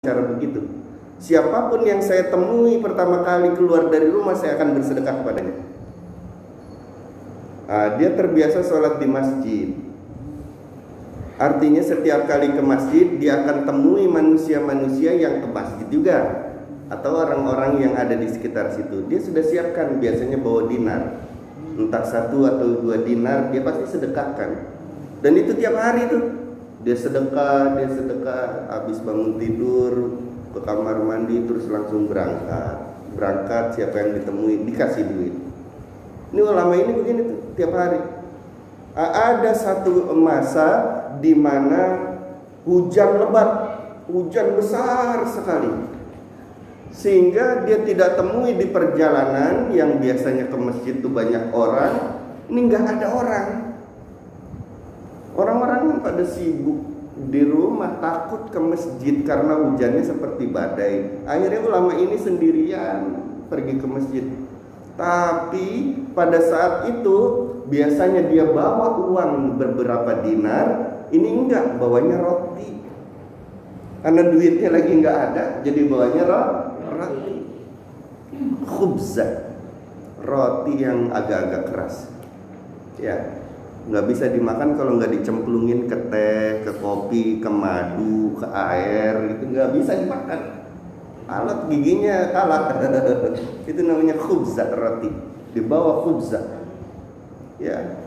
cara begitu. Siapapun yang saya temui pertama kali keluar dari rumah, saya akan bersedekah kepadanya. Dia terbiasa sholat di masjid. Artinya setiap kali ke masjid, dia akan temui manusia-manusia yang ke masjid juga, atau orang-orang yang ada di sekitar situ. Dia sudah siapkan, biasanya bawa dinar, entah 1 atau 2 dinar, dia pasti sedekahkan. Dan itu tiap hari tuh, dia sedekah, habis bangun tidur, ke kamar mandi, terus langsung berangkat, siapa yang ditemui, dikasih duit. Ini ulama ini begini tuh, tiap hari. Ada satu masa di mana hujan lebat, hujan besar sekali, sehingga dia tidak temui di perjalanan yang biasanya ke masjid itu banyak orang. Ini nggak ada orang. Orang-orang pada sibuk di rumah, takut ke masjid karena hujannya seperti badai. Akhirnya ulama ini sendirian pergi ke masjid. Tapi pada saat itu biasanya dia bawa uang beberapa dinar. Ini enggak, bawanya roti. Karena duitnya lagi enggak ada, jadi bawanya roti. Khubzah, roti yang agak-agak keras. Ya, nggak bisa dimakan kalau nggak dicemplungin ke teh, ke kopi, ke madu, ke air, gitu nggak bisa dimakan. Alat giginya kalah. Itu namanya khubzah, roti. Dibawa khubzah. Ya.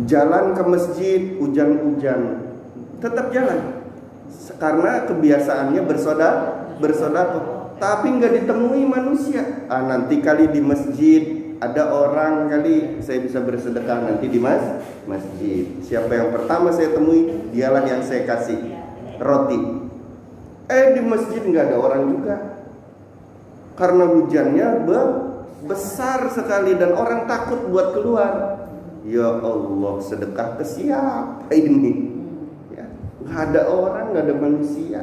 Jalan ke masjid, hujan-hujan, tetap jalan. Karena kebiasaannya bersedekah. Tapi nggak ditemui manusia. Nanti kali di masjid ada orang, kali saya bisa bersedekah nanti di masjid. Siapa yang pertama saya temui, dialah yang saya kasih roti. Di masjid nggak ada orang juga, karena hujannya besar sekali dan orang takut buat keluar. Ya Allah, sedekah ke siapa ini? Ya, nggak ada orang, nggak ada manusia.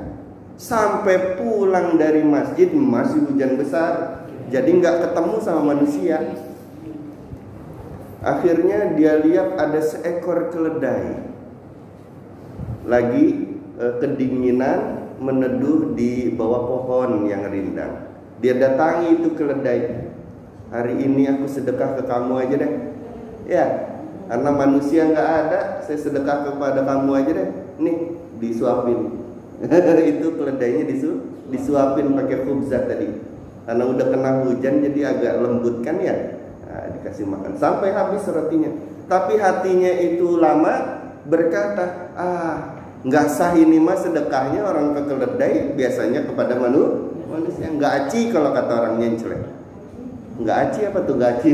Sampai pulang dari masjid masih hujan besar, jadi nggak ketemu sama manusia. Akhirnya dia lihat ada seekor keledai lagi kedinginan meneduh di bawah pohon yang rindang. Dia datangi itu keledai. Hari ini aku sedekah ke kamu aja deh. Ya, karena manusia nggak ada, saya sedekah kepada kamu aja deh. Nih, disuapin. Itu keledainya disuapin pakai khubzah tadi. Karena udah kena hujan jadi agak lembut kan ya. Dikasih makan sampai habis rotinya. Tapi hatinya itu lama berkata, nggak sah ini mah sedekahnya orang ke keledai, biasanya kepada manusia. Nggak aci kalau kata orang nyenclek. Nggak aci apa tuh nggak aci?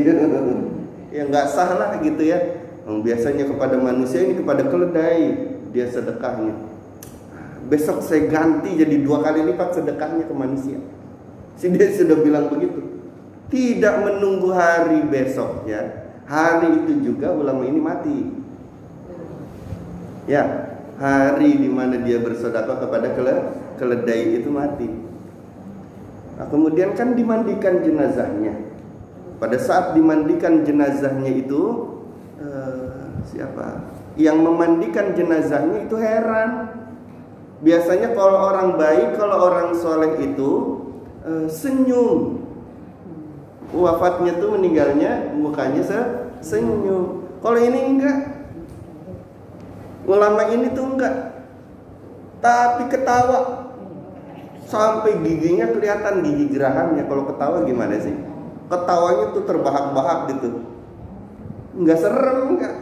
Ya nggak sah lah gitu ya. Biasanya kepada manusia, ini kepada keledai dia sedekahnya. Besok saya ganti jadi 2 kali lipat sedekahnya ke manusia. Dia sudah bilang begitu. Tidak menunggu hari besoknya, hari itu juga ulama ini mati. Ya, hari dimana dia bersedekah kepada keledai itu mati. Nah, kemudian kan dimandikan jenazahnya. Pada saat dimandikan jenazahnya itu siapa? Yang memandikan jenazahnya itu heran. Biasanya kalau orang baik, kalau orang soleh itu senyum. Wafatnya tuh meninggalnya mukanya senyum. Kalau ini enggak. Ulama ini tuh enggak. Tapi ketawa. Sampai giginya kelihatan, gigi gerahamnya. Kalau ketawa gimana sih? Ketawanya tuh terbahak-bahak gitu. Enggak serem enggak.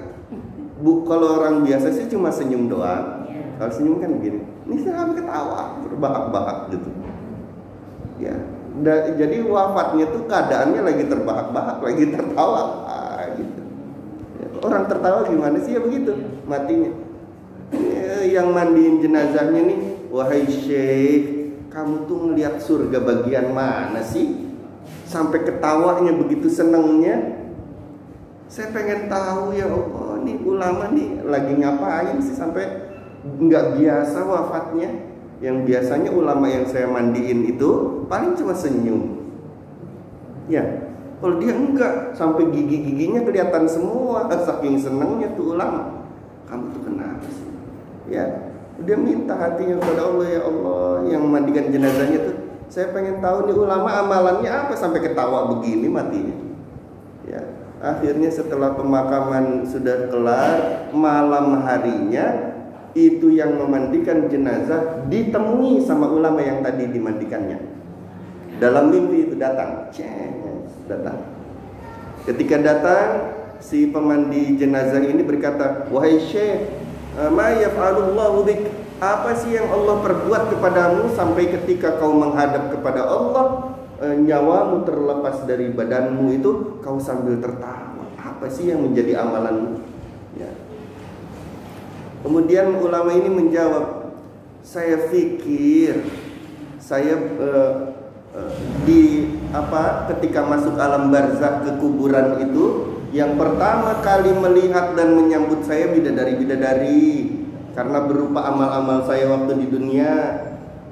Kalau orang biasa sih cuma senyum doang. Kalau senyum kan begini. Ini sampai ketawa, terbahak-bahak gitu. Ya. Jadi wafatnya tuh keadaannya lagi terbahak-bahak, lagi tertawa gitu. Ya, orang tertawa gimana sih ya begitu matinya. Yang mandiin jenazahnya nih, wahai Syekh, kamu tuh ngelihat surga bagian mana sih? Sampai ketawanya begitu senengnya. Saya pengen tahu ya Allah, nih ulama nih lagi ngapain sih sampai nggak biasa wafatnya. Yang biasanya ulama yang saya mandiin itu paling cuma senyum. Ya, kalau dia enggak, sampai gigi-giginya kelihatan semua, saking senangnya tuh ulama. Kamu tuh kenapa sih? Ya, Dia minta hatinya kepada Allah, ya Allah, yang memandikan jenazahnya tuh, saya pengen tahu nih ulama amalannya apa sampai ketawa begini matinya. Ya, akhirnya setelah pemakaman sudah kelar, malam harinya itu yang memandikan jenazah ditemui sama ulama yang tadi dimandikannya. Dalam mimpi itu datang. Ketika datang, si pemandi jenazah ini berkata, wahai Syekh, ma yaf'alullahu bik, apa sih yang Allah perbuat kepadamu sampai ketika kau menghadap kepada Allah, nyawamu terlepas dari badanmu itu kau sambil tertawa? Apa sih yang menjadi amalanmu? Ya. Kemudian ulama ini menjawab, saya pikir saya ketika masuk alam barzakh ke kuburan itu, yang pertama kali melihat dan menyambut saya bidadari-bidadari, karena berupa amal-amal saya waktu di dunia,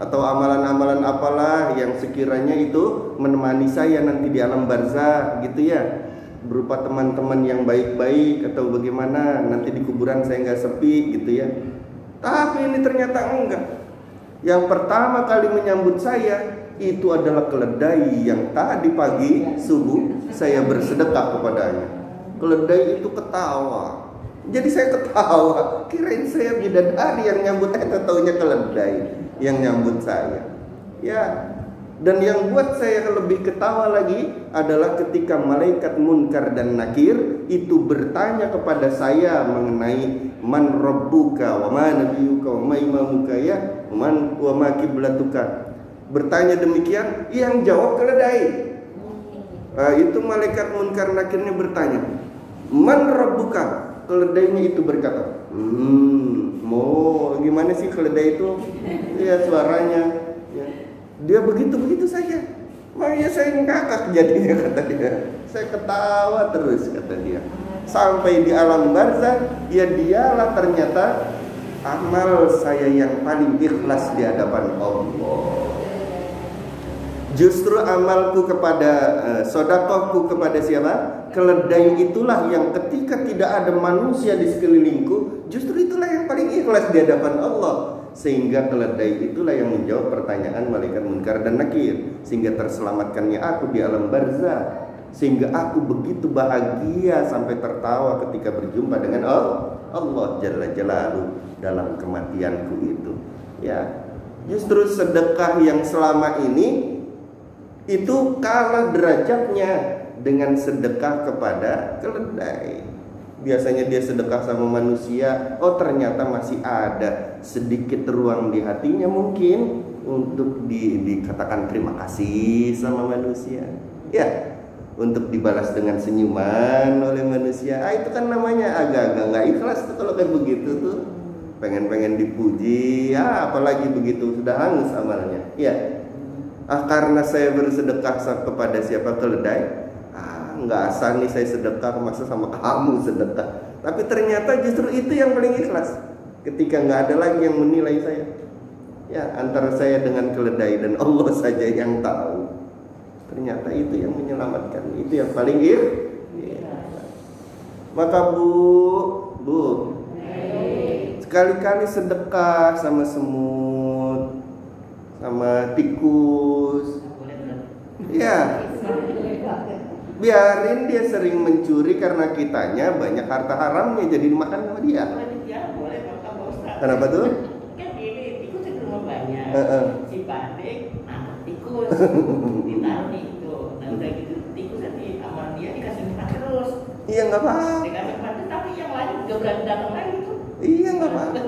atau amalan-amalan apalah yang sekiranya itu menemani saya nanti di alam barzakh gitu ya, berupa teman-teman yang baik-baik atau bagaimana nanti di kuburan saya nggak sepi gitu ya. Tapi ini ternyata enggak. Yang pertama kali menyambut saya itu adalah keledai yang tadi pagi subuh saya bersedekah kepadanya. Keledai itu ketawa. Jadi saya ketawa, kirain saya bidadari yang nyambut, taunya keledai yang nyambut saya. Ya. Dan yang buat saya lebih ketawa lagi adalah ketika malaikat Munkar dan Nakir itu bertanya kepada saya mengenai man rabbuka wa ma nabiyuka wa ma imamuka ya wa ma kiblatuka. Bertanya demikian, yang jawab keledai. Itu malaikat Munkar Nakirnya bertanya, man rabbuka? Keledainya itu berkata, mau gimana sih keledai itu? Ya suaranya, ya. Dia begitu saja. Makanya saya ngakak jadinya, kata dia. Saya ketawa terus, kata dia. Sampai di alam barzakh, ya dialah ternyata amal saya yang paling ikhlas di hadapan Allah. Justru amalku kepada sodakohku kepada siapa? Keledai itulah yang ketika tidak ada manusia di sekelilingku, justru itulah yang paling ikhlas di hadapan Allah. Sehingga keledai itulah yang menjawab pertanyaan malaikat Munkar dan Nakir, sehingga terselamatkannya aku di alam barzakh. Sehingga aku begitu bahagia sampai tertawa ketika berjumpa dengan Allah Jalla Jalaluhu dalam kematianku itu. Ya, justru sedekah yang selama ini itu kalah derajatnya dengan sedekah kepada keledai. Biasanya dia sedekah sama manusia, ternyata masih ada sedikit ruang di hatinya mungkin untuk dikatakan terima kasih sama manusia. Ya, untuk dibalas dengan senyuman oleh manusia. Itu kan namanya agak-agak nggak ikhlas tuh kalau kayak begitu tuh. Pengen dipuji, apalagi begitu sudah hangus amalnya. Ya. Karena saya bersedekah kepada siapa? Keledai. Nggak asal nih saya sedekah, masa sama kamu sedekah. Tapi ternyata justru itu yang paling ikhlas. Ketika nggak ada lagi yang menilai saya. Ya, antara saya dengan keledai dan Allah saja yang tahu. Ternyata itu yang menyelamatkan. Itu yang paling ikhlas. Maka Bu, sekali-kali sedekah sama semut, sama tikus. Ya, biarin dia sering mencuri karena kitanya banyak harta haramnya jadi dimakan sama dia. Kenapa tuh? Kan ini tikus di rumah banyak. Si Badik nangkep tikus, ditaruh di itu. Nah udah gitu tikus nanti sama dia dikasih makan terus. Iya nggak apa-apa. Dikasih makan tapi yang lain juga berani datang lagi tuh. Iya nggak apa-apa.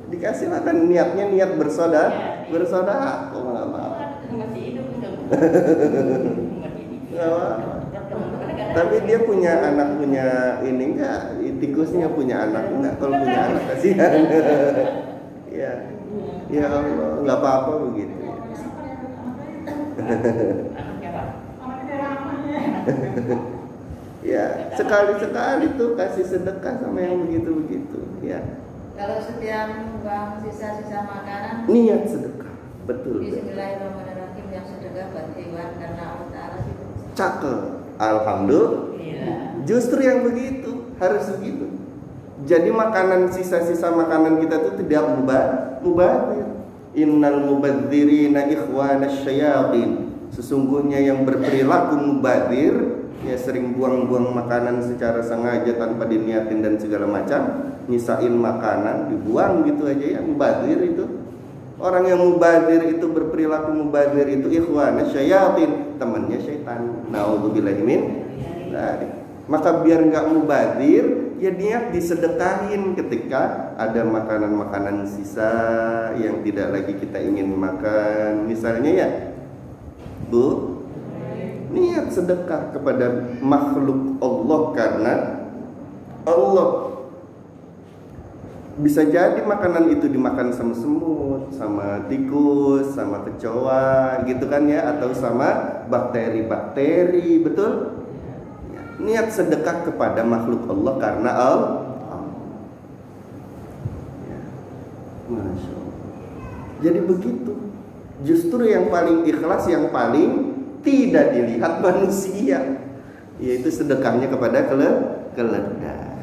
Dikasih makan, niatnya niat bersaudara, aku nggak apa-apa. Masih hidup enggak? Nggak apa-apa. Tapi dia punya anak, punya ini enggak? Tikusnya punya anak enggak? Kalau punya anak kasihan. Ya, ya Allah, nggak apa-apa begitu. Ya, sekali-sekali tuh kasih sedekah sama yang begitu-begitu. Ya. Kalau setiap membuang sisa-sisa makanan, Niat sedekah, betul. Bismillahirrahmanirrahim, yang sedekah buat hewan karena Allah Ta'ala itu. Cakep. Alhamdulillah. Iya. Justru yang begitu harus begitu. Jadi makanan, sisa-sisa makanan kita itu tidak mubadzir. Innal mubadzirina ikhwanas syayatin. Sesungguhnya yang berperilaku mubadzir, ya sering buang-buang makanan secara sengaja tanpa diniatin dan segala macam, nyisain makanan dibuang gitu aja, ya mubadzir itu. Orang yang mubadzir itu, berperilaku mubadzir itu ikhwanas syayatin, temannya syaitan. Naudzubillahi min dzalik. Maka biar nggak mubadzir, ya niat disedekahin ketika ada makanan-makanan sisa yang tidak lagi kita ingin makan. Misalnya ya, Bu, niat sedekah kepada makhluk Allah karena Allah. Bisa jadi makanan itu dimakan sama semut, sama tikus, sama kecoa gitu kan ya, atau sama bakteri-bakteri, betul? Niat sedekah kepada makhluk Allah karena Allah. Ya. Masya Allah. Jadi begitu. Justru yang paling ikhlas, yang paling tidak dilihat manusia, yaitu sedekahnya kepada keledai.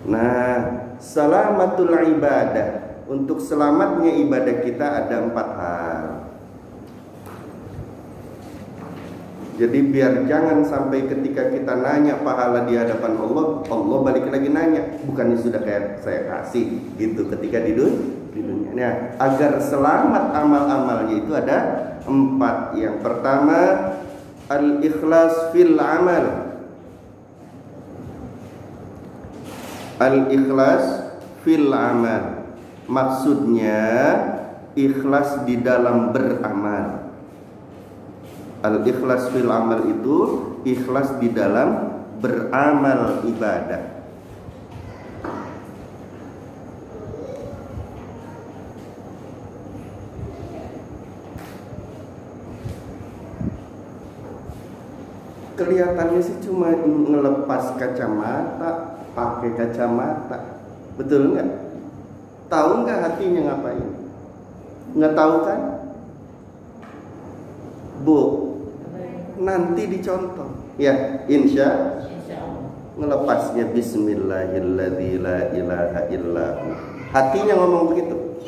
Nah, salamatul ibadah, untuk selamatnya ibadah kita ada 4 hal. Jadi biar jangan sampai ketika kita nanya pahala di hadapan Allah, Allah balik lagi nanya, bukannya sudah kayak saya kasih gitu ketika di dunia. Nah, agar selamat amal-amalnya itu ada 4. Yang pertama, al-ikhlas fil amal. Al-ikhlas fil amal, maksudnya ikhlas di dalam beramal. Al-ikhlas fil amal itu ikhlas di dalam beramal ibadah. Kelihatannya sih cuma ngelepas kacamata, pakai kacamata, betul nggak? Tahu nggak hatinya ngapain? Nggak tahu kan? Bu, nanti dicontoh ya, insya ngelepasnya bismillahilladzi la ilaha illahu. Hatinya ngomong begitu,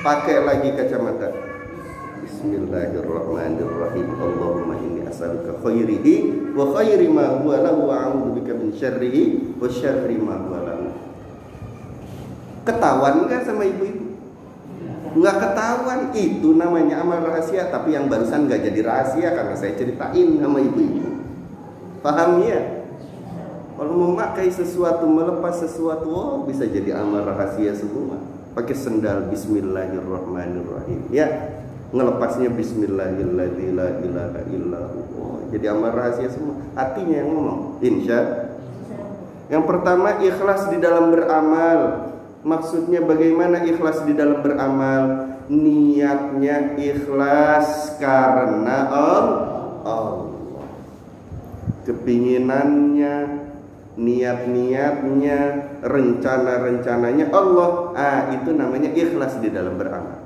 pakai lagi kacamata, bismillahirrahmanirrahim, Allahumma inni as'aluka khairihi wa khairi ma huwa lahu wa a'udzubika min syarrihi wa syarri ma huwa lahu. Ketahuan nggak sama ibu-ibu? Nggak ketahuan, itu namanya amal rahasia. Tapi yang barusan nggak jadi rahasia karena saya ceritain sama ibu-ibu. Paham ya? Kalau memakai sesuatu, melepas sesuatu, oh, bisa jadi amal rahasia semua. Pakai sendal bismillahirrahmanirrahim ya, ngelepasnya bismillahilladzi la ilaha illahu. Oh, jadi amal rahasia semua. Hatinya yang ngomong, insya. Yang pertama, ikhlas di dalam beramal. Maksudnya bagaimana ikhlas di dalam beramal? Niatnya ikhlas karena Allah. Kepinginannya, niat-niatnya, rencana-rencananya Allah. Itu namanya ikhlas di dalam beramal.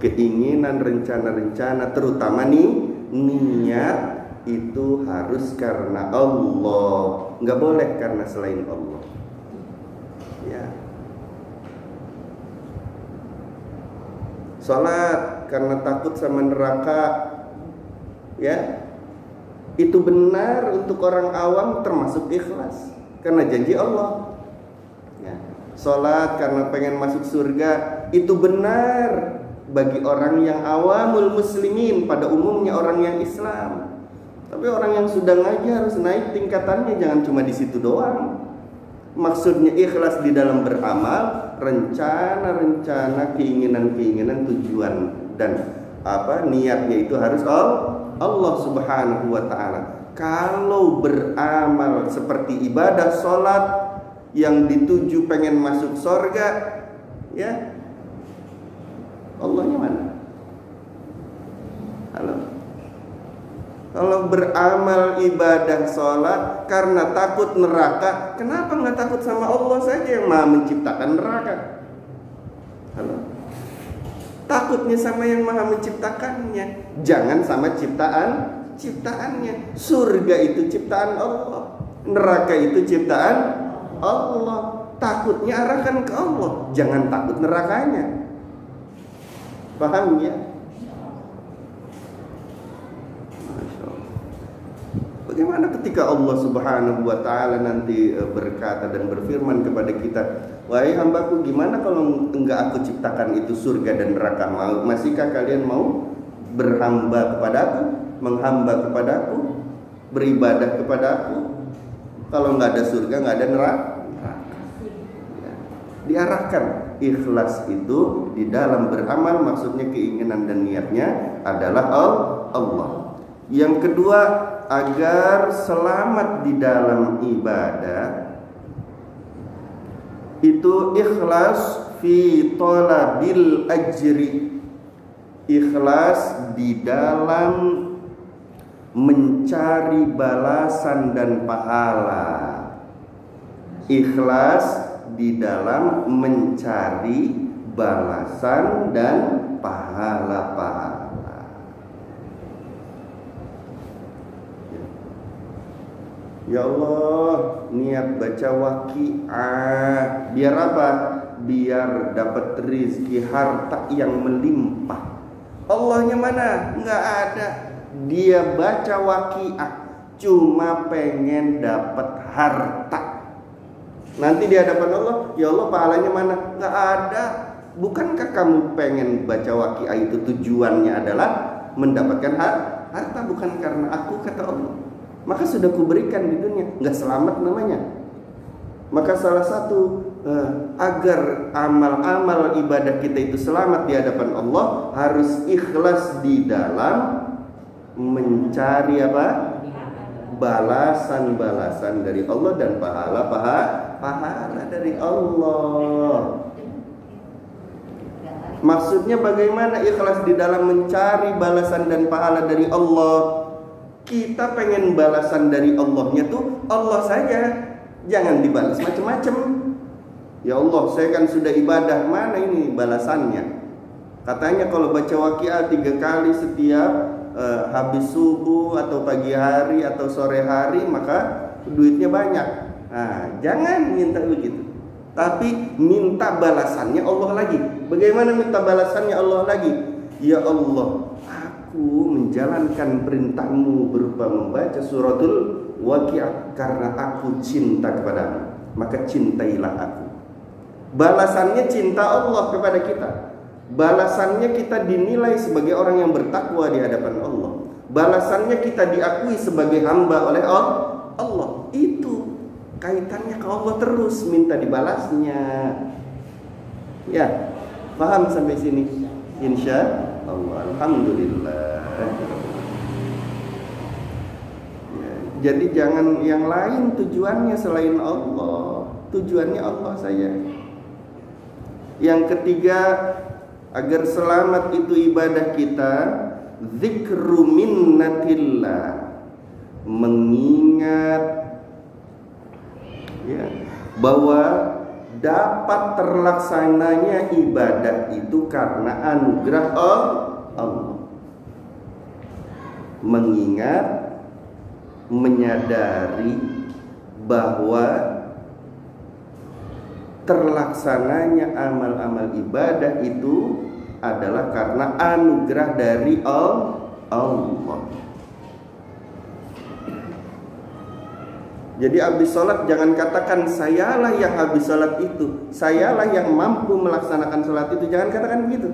Keinginan, rencana-rencana, terutama niat itu harus karena Allah. Nggak boleh karena selain Allah. Ya. Salat karena takut sama neraka, ya, itu benar untuk orang awam, termasuk ikhlas karena janji Allah. Ya. Salat karena pengen masuk surga, itu benar bagi orang yang awamul muslimin, pada umumnya orang yang Islam. Tapi orang yang sudah ngaji harus naik tingkatannya, jangan cuma di situ doang. Maksudnya ikhlas di dalam beramal, rencana-rencana, keinginan-keinginan, tujuan dan niatnya itu harus Allah Subhanahu wa ta'ala. Kalau beramal seperti ibadah sholat yang dituju pengen masuk surga, ya, Allahnya mana? Halo. Kalau beramal ibadah sholat karena takut neraka, kenapa nggak takut sama Allah saja yang maha menciptakan neraka? Halo. Takutnya sama yang maha menciptakannya, jangan sama ciptaannya. Surga itu ciptaan Allah, neraka itu ciptaan Allah. Takutnya arahkan ke Allah, jangan takut nerakanya. Paham ya? Masya Allah. Bagaimana ketika Allah Subhanahu wa ta'ala nanti berkata dan berfirman kepada kita, wahai hambaku, gimana kalau enggak aku ciptakan itu surga dan neraka? Masihkah kalian mau berhamba kepadaku, menghamba kepadaku, beribadah kepadaku? Kalau nggak ada surga, nggak ada neraka. Ya. Diarahkan ikhlas itu di dalam beramal, maksudnya keinginan dan niatnya adalah Allah. Yang kedua, agar selamat di dalam ibadah itu ikhlas fi talabil ajri. Ikhlas di dalam mencari balasan dan pahala. Ikhlas di dalam mencari balasan dan pahala-pahala. Ya Allah, niat baca waqiah biar apa? Biar dapat rezeki harta yang melimpah. Allahnya mana? Enggak ada. Dia baca waqiah cuma pengen dapat harta. Nanti di hadapan Allah, ya Allah pahalanya mana? Nggak ada. Bukankah kamu pengen baca waqiah itu tujuannya adalah mendapatkan harta, bukan karena aku, kata Allah. Maka sudah kuberikan di dunia, nggak selamat namanya. Maka salah satu agar amal-amal ibadah kita itu selamat di hadapan Allah, harus ikhlas di dalam mencari apa? Balasan-balasan dari Allah dan pahala dari Allah. Maksudnya bagaimana ikhlas di dalam mencari balasan dan pahala dari Allah? Kita pengen balasan dari Allahnya tuh Allah saja, jangan dibalas macam-macam. Ya Allah, saya kan sudah ibadah, mana ini balasannya? Katanya kalau baca waqiah 3 kali setiap habis subuh atau pagi hari atau sore hari maka duitnya banyak. Nah, jangan minta begitu. Tapi minta balasannya Allah lagi. Bagaimana minta balasannya Allah lagi? Ya Allah, aku menjalankan perintahmu berupa membaca suratul waqiah karena aku cinta kepadamu. Maka cintailah aku. Balasannya cinta Allah kepada kita. Balasannya kita dinilai sebagai orang yang bertakwa di hadapan Allah. Balasannya kita diakui sebagai hamba oleh Allah. Itu kaitannya ke Allah, terus minta dibalasnya. Ya, paham sampai sini? Insya Allah. Alhamdulillah. Ya, jadi jangan yang lain tujuannya selain Allah. Tujuannya Allah saja. Yang ketiga, agar selamat itu ibadah kita, zikru minnatillah, mengingat ya, bahwa dapat terlaksananya ibadah itu karena anugerah Allah. Mengingat, menyadari bahwa terlaksananya amal-amal ibadah itu adalah karena anugerah dari Allah. Jadi habis sholat jangan katakan sayalah yang habis sholat itu, sayalah yang mampu melaksanakan sholat itu, jangan katakan begitu.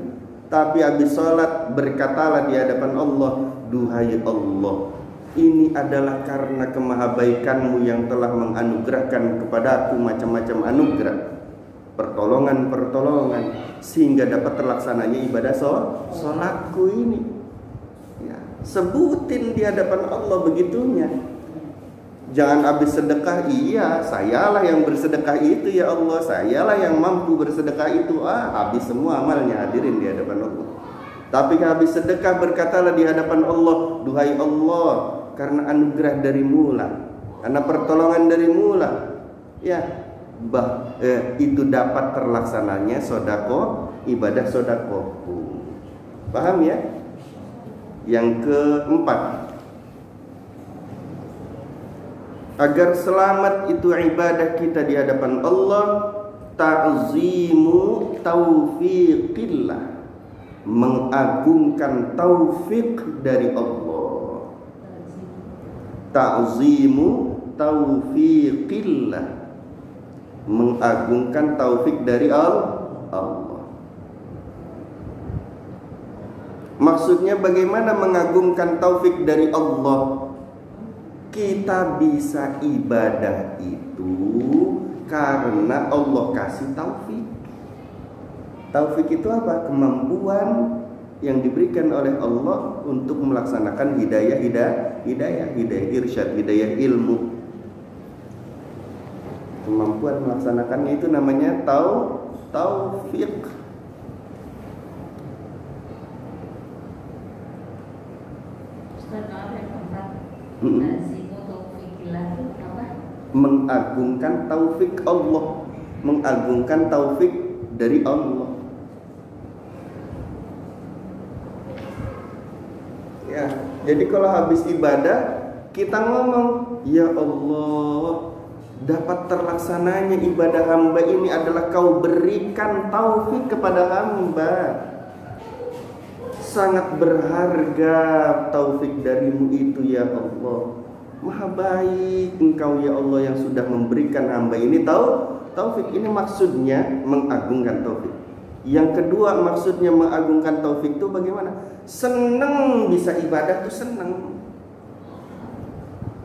Tapi habis sholat berkatalah di hadapan Allah, duhai Allah, ini adalah karena kemahabaikanmu yang telah menganugerahkan kepada aku macam-macam anugerah, pertolongan sehingga dapat terlaksananya ibadah sholatku ini. Ya, sebutin di hadapan Allah begitunya. Jangan habis sedekah, iya sayalah yang bersedekah itu ya Allah, sayalah yang mampu bersedekah itu. Habis semua amalnya, hadirin di hadapan Allah. Tapi habis sedekah berkatalah di hadapan Allah, duhai Allah, karena anugerah darimu lah, karena pertolongan darimu lah, ya itu dapat terlaksananya sodako, ibadah sodakoku. Paham ya? Yang keempat, agar selamat itu ibadah kita di hadapan Allah, ta'zimu taufiqillah, mengagungkan taufik dari Allah. Ta'zimu taufiqillah, mengagungkan taufik dari Allah. Maksudnya bagaimana mengagungkan taufik dari Allah? Kita bisa ibadah itu karena Allah kasih taufik. Taufik itu apa? Kemampuan yang diberikan oleh Allah untuk melaksanakan hidayah irsyad, hidayah ilmu. Kemampuan melaksanakannya itu namanya taufik. Mengagungkan taufik Allah, mengagungkan taufik dari Allah. Ya, jadi kalau habis ibadah kita ngomong, ya Allah, dapat terlaksananya ibadah hamba ini adalah Kau berikan taufik kepada hamba. Sangat berharga taufik darimu itu ya Allah. Maha baik Engkau ya Allah yang sudah memberikan hamba ini taufik. Ini maksudnya mengagungkan taufik. Yang kedua maksudnya mengagungkan taufik itu bagaimana? Senang bisa ibadah tuh senang.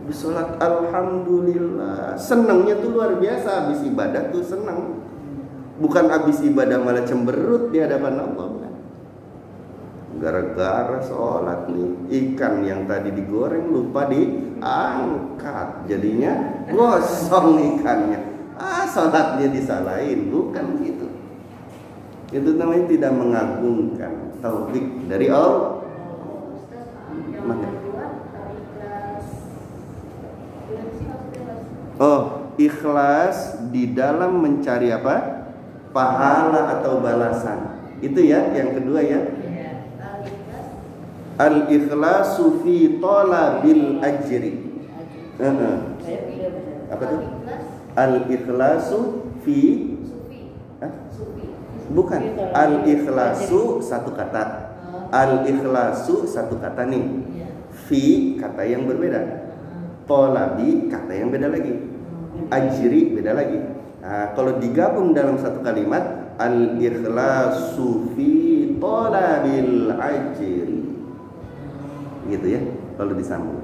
Habis sholat alhamdulillah, senangnya tuh luar biasa. Habis ibadah tuh senang. Bukan habis ibadah malah cemberut di hadapan Allah. Gara-gara sholat nih, ikan yang tadi digoreng lupa diangkat, jadinya gosong ikannya. Sholatnya disalahin, bukan gitu. Itu namanya tidak mengagungkan taufik dari Allah. Ikhlas di dalam mencari apa? Pahala atau balasan. Itu ya, yang kedua ya. Al-ikhlasu fi talabil ajri. Apa tuh? Al-ikhlasu fi bukan. Al-ikhlasu satu kata. Al-ikhlasu satu kata nih. Fi kata yang berbeda. Talabi kata yang beda lagi. Ajri beda lagi. Nah, kalau digabung dalam satu kalimat, al-ikhlasu fi talabil ajri. Gitu ya, kalau disambung.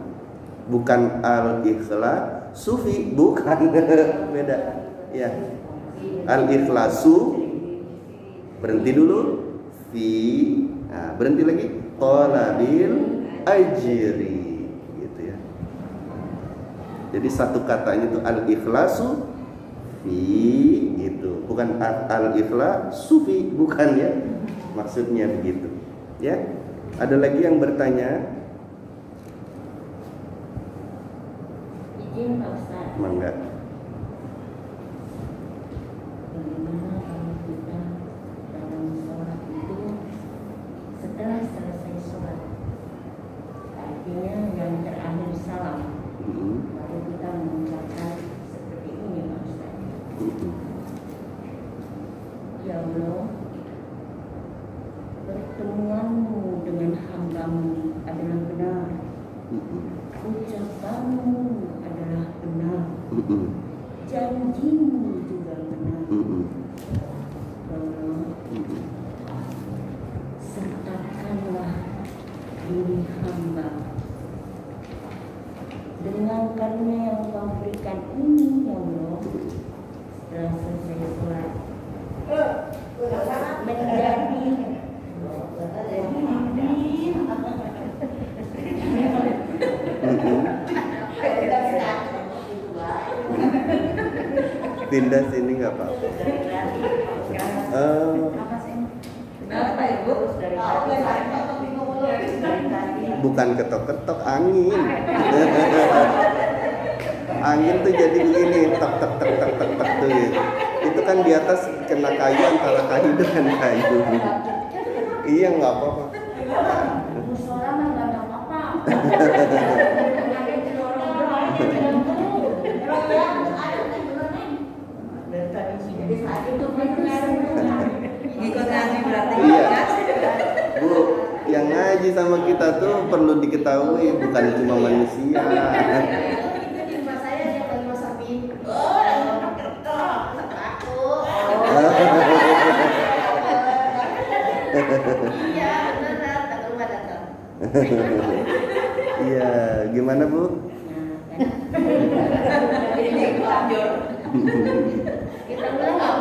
Bukan al-ikhlas sufi, bukan. Beda. Ya. Al-ikhlasu berhenti dulu fi. Nah, berhenti lagi talabil ajri. Gitu ya. Jadi satu katanya itu al-ikhlasu fi gitu. Bukan al-ikhlas sufi, bukan ya. Maksudnya begitu. Ya. Ada lagi yang bertanya? Izin Pak Ustaz. Mangga. Bagaimana kalau kita dalam sholat itu setelah selesai sholat, artinya yang terakhir salam, baru kita mengucapkan seperti ini Pak Ustaz. Ya Allah, pertemuanmu dengan hambamu adalah benar. Ucapanmu adalah benar. Janjimu juga benar. Allah, sertakanlah diri hamba dengan karunia yang Kau berikan ini ya Allah. Setelah selesai sholat menjadi pindah sini nggak apa-apa. Bukan ketok-ketok, angin. Angin tuh jadi begini, tek tek tek tek tek tek tuh. Itu kan di atas kena kayu, antara kayu dengan kayu. Iya nggak apa-apa. Itu pengaruh. Ikut ngaji berarti Iya. ya. Bu, yang ngaji sama kita tuh perlu diketahui bukan cuma manusia. Itu di rumah saya dia lagi masak mie. Oh, yang ketok. Aku. Oh. Iya, beneran. Tak rumah datang. Iya, gimana Bu? Ini lanjut. Kita bilang nggak